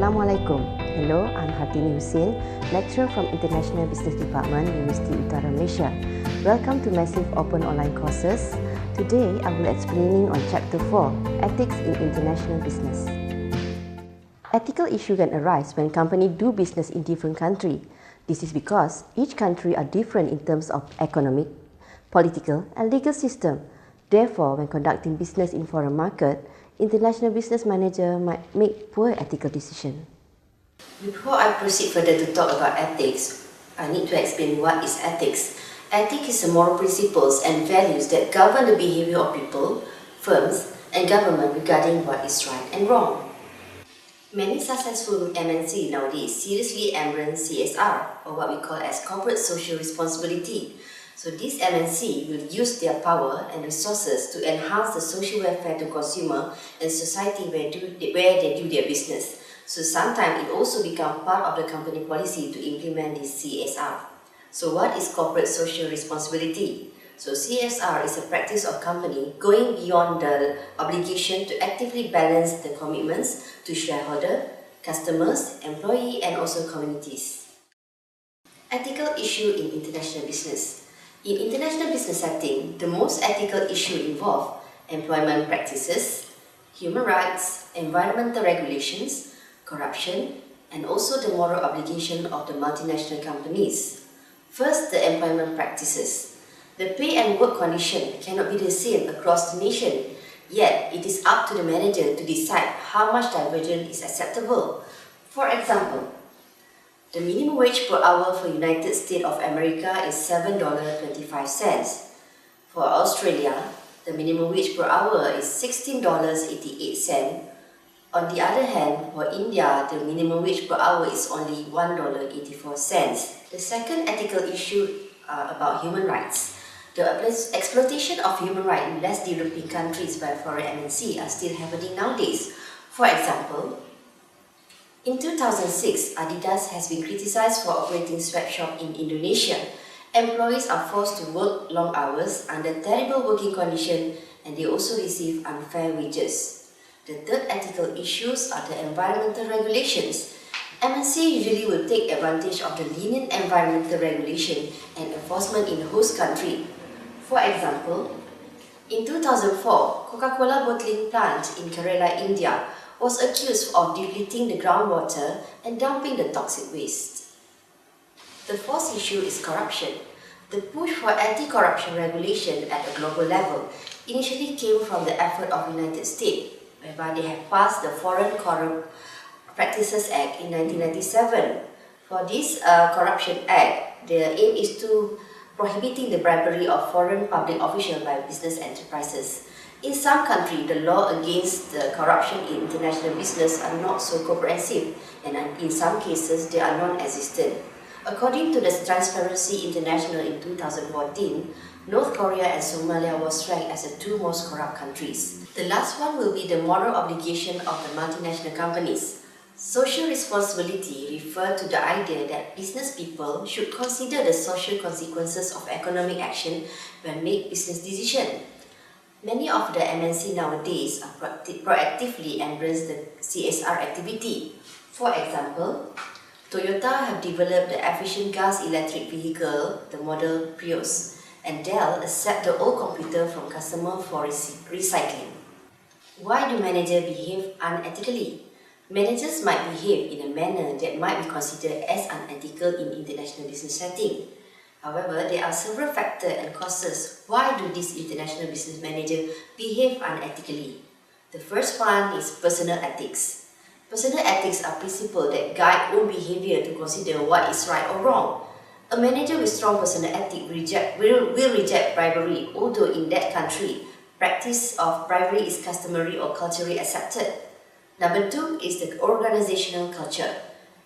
Assalamualaikum. Hello, I'm Hartini Hussein, lecturer from International Business Department, University Utara Malaysia. Welcome to Massive Open Online Courses. Today, I will explaining on Chapter 4, Ethics in International Business. Ethical issue can arise when companies do business in different countries. This is because each country are different in terms of economic, political, and legal system. Therefore, when conducting business in foreign market, international business manager might make poor ethical decisions. Before I proceed further to talk about ethics, I need to explain what is ethics. Ethics is the moral principles and values that govern the behavior of people, firms, and government regarding what is right and wrong. Many successful MNC nowadays seriously embrace CSR, or what we call as corporate social responsibility. So this MNC will use their power and resources to enhance the social welfare to consumer and society where they do their business. So sometimes it also becomes part of the company policy to implement this CSR. So what is corporate social responsibility? So CSR is a practice of company going beyond the obligation to actively balance the commitments to shareholder, customers, employee, and also communities. Ethical issue in international business. In international business setting, the most ethical issue involve employment practices, human rights, environmental regulations, corruption, and also the moral obligation of the multinational companies. First, the employment practices. The pay and work condition cannot be the same across the nation, yet it is up to the manager to decide how much divergence is acceptable. For example, the minimum wage per hour for United States of America is $7.25. For Australia, the minimum wage per hour is $16.88. On the other hand, for India, the minimum wage per hour is only $1.84. The second ethical issue about human rights. The exploitation of human rights in less developing countries by foreign MNC are still happening nowadays. For example, in 2006, Adidas has been criticized for operating sweatshop in Indonesia. Employees are forced to work long hours under terrible working conditions, and they also receive unfair wages. The third ethical issues are the environmental regulations. MNC usually will take advantage of the lenient environmental regulation and enforcement in the host country. For example, in 2004, Coca-Cola bottling plant in Kerala, India was accused of depleting the groundwater and dumping the toxic waste. The fourth issue is corruption. The push for anti-corruption regulation at a global level initially came from the effort of the United States, whereby they have passed the Foreign Corrupt Practices Act in 1997. For this Corruption Act, the aim is to prohibiting the bribery of foreign public officials by business enterprises. In some countries, the law against the corruption in international business are not so comprehensive, and in some cases, they are non-existent. According to the Transparency International in 2014, North Korea and Somalia was ranked as the two most corrupt countries. The last one will be the moral obligation of the multinational companies. Social responsibility refers to the idea that business people should consider the social consequences of economic action when make business decisions. Many of the MNC nowadays are proactively embrace the CSR activity. For example, Toyota have developed the efficient gas electric vehicle, the model Prius, and Dell accept the old computer from customer for recycling. Why do managers behave unethically? Managers might behave in a manner that might be considered as unethical in international business setting. However, there are several factors and causes why do these international business managers behave unethically. The first one is personal ethics. Personal ethics are principles that guide own behavior to consider what is right or wrong. A manager with strong personal ethics will reject bribery, although in that country, practice of bribery is customary or culturally accepted. Number two is the organizational culture.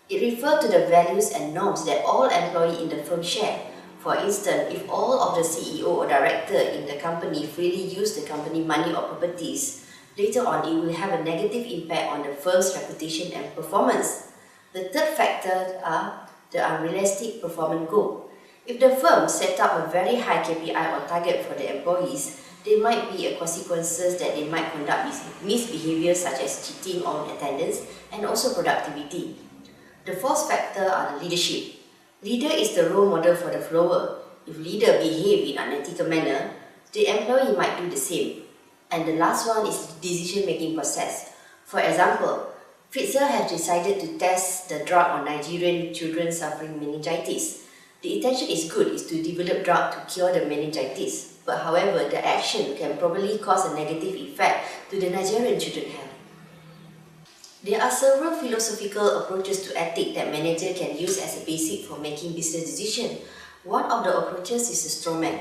It refers to the values and norms that all employees in the firm share. For instance, if all of the CEO or director in the company freely use the company money or properties, later on it will have a negative impact on the firm's reputation and performance. The third factor are the unrealistic performance goal. If the firm set up a very high KPI or target for the employees, there might be consequences that they might conduct misbehavior such as cheating on attendance and also productivity. The fourth factor are the leadership. Leader is the role model for the follower. If leader behave in an unethical manner, the employee might do the same. And the last one is the decision-making process. For example, Pfizer has decided to test the drug on Nigerian children suffering meningitis. The intention is good, is to develop drug to cure the meningitis. But however, the action can probably cause a negative effect to the Nigerian children's health. There are several philosophical approaches to ethics that managers can use as a basic for making business decisions. One of the approaches is the strawman.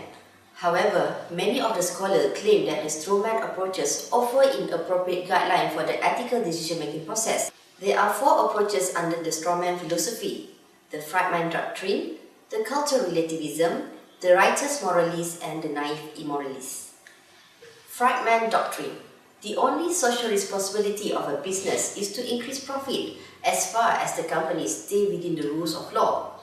However, many of the scholars claim that the strawman approaches offer inappropriate guidelines for the ethical decision-making process. There are four approaches under the strawman philosophy: the Friedman doctrine, the cultural relativism, the righteous moralist, and the naive immoralist. Friedman doctrine. The only social responsibility of a business is to increase profit as far as the companies stay within the rules of law.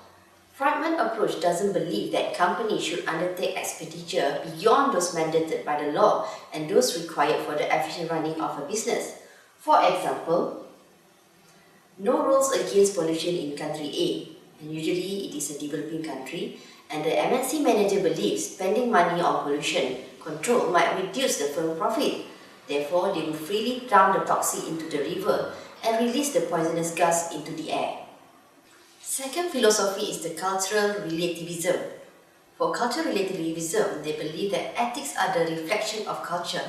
Friedman approach doesn't believe that companies should undertake expenditure beyond those mandated by the law and those required for the efficient running of a business. For example, no rules against pollution in country A, and usually it is a developing country, and the MNC manager believes spending money on pollution control might reduce the firm profit. Therefore, they will freely dump the toxic into the river and release the poisonous gas into the air. Second philosophy is the cultural relativism. For cultural relativism, they believe that ethics are the reflection of culture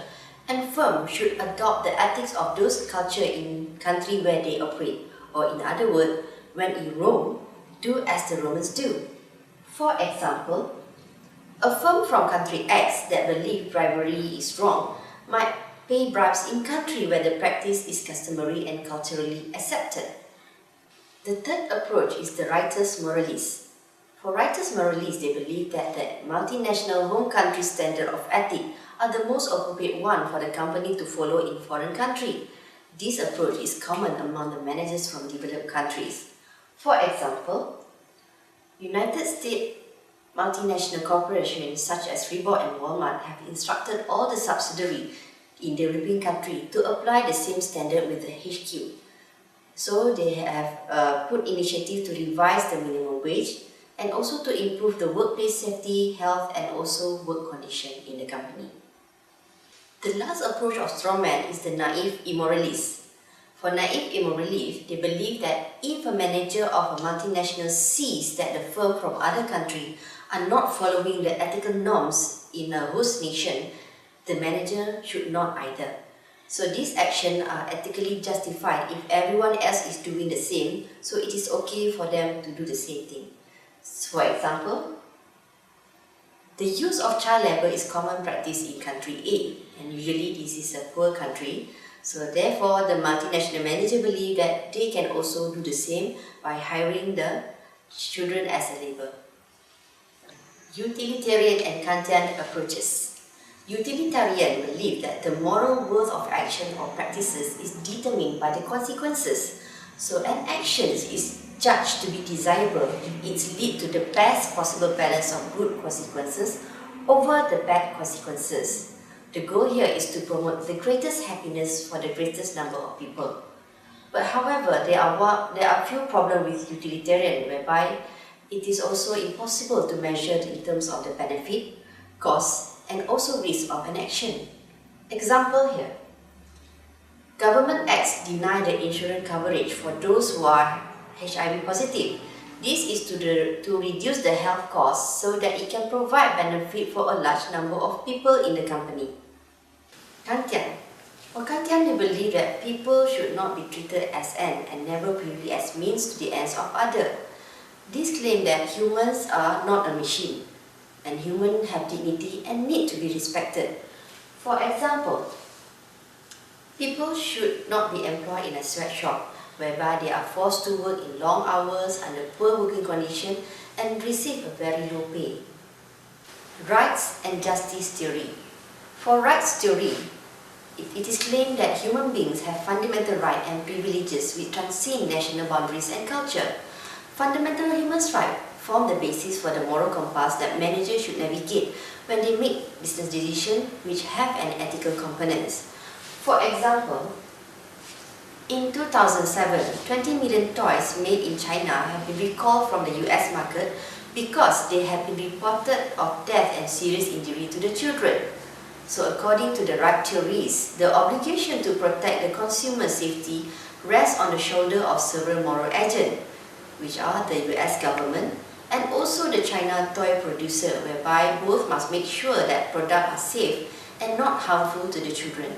and firms should adopt the ethics of those culture in country where they operate, or in other words, when in Rome, do as the Romans do. For example, a firm from country X that believes bribery is wrong might pay bribes in country where the practice is customary and culturally accepted. The third approach is the righteous moralist. For righteous moralists, they believe that the multinational home country standard of ethics are the most appropriate one for the company to follow in foreign country. This approach is common among the managers from developed countries. For example, United States multinational corporations such as Reebok and Walmart have instructed all the subsidiaries in developing countries to apply the same standard with the HQ. So they have put initiative to revise the minimum wage and also to improve the workplace safety, health, and also work condition in the company. The last approach of strawman is the naive immoralist. For naive immoralists, they believe that if a manager of a multinational sees that the firm from other country are not following the ethical norms in a host nation, the manager should not either. So these actions are ethically justified if everyone else is doing the same, so it is okay for them to do the same thing. So for example, the use of child labor is common practice in country A, and usually this is a poor country. So therefore, the multinational manager believe that they can also do the same by hiring the children as a labor. Utilitarian and Kantian approaches. Utilitarian believe that the moral worth of action or practices is determined by the consequences. So an action is judged to be desirable if it leads to the best possible balance of good consequences over the bad consequences. The goal here is to promote the greatest happiness for the greatest number of people. But however, there are few problems with utilitarian, whereby it is also impossible to measure in terms of the benefit, cost, and also risk of an action. Example here. Government acts deny the insurance coverage for those who are HIV positive. This is to reduce the health costs so that it can provide benefit for a large number of people in the company. Kantian. For Kantian, they believe that people should not be treated as ends and never purely as means to the ends of others. This claim that humans are not a machine, and humans have dignity and need to be respected. For example, people should not be employed in a sweatshop whereby they are forced to work in long hours under poor working conditions and receive a very low pay. Rights and justice theory. For rights theory, it is claimed that human beings have fundamental rights and privileges which transcend national boundaries and culture. Fundamental human rights form the basis for the moral compass that managers should navigate when they make business decisions which have an ethical component. For example, in 2007, 20 million toys made in China have been recalled from the US market because they have been reported of death and serious injury to the children. So according to the right theories, the obligation to protect the consumer safety rests on the shoulder of several moral agents, which are the US government and also the China toy producer, whereby both must make sure that products are safe and not harmful to the children.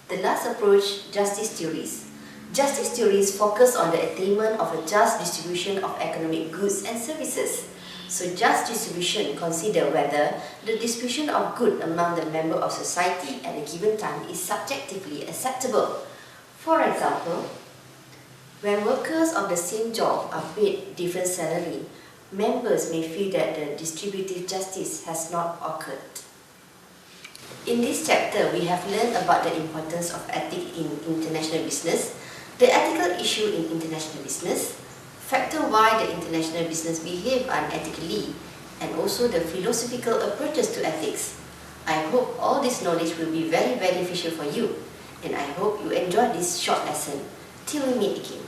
The last approach, justice theories. Justice theories focus on the attainment of a just distribution of economic goods and services. So just distribution consider whether the distribution of goods among the members of society at a given time is subjectively acceptable. For example, when workers of the same job are paid different salary, members may feel that the distributive justice has not occurred. In this chapter, we have learned about the importance of ethics in international business, the ethical issue in international business, factor why the international business behave unethically, and also the philosophical approaches to ethics. I hope all this knowledge will be very beneficial for you, and I hope you enjoyed this short lesson. Till we meet again.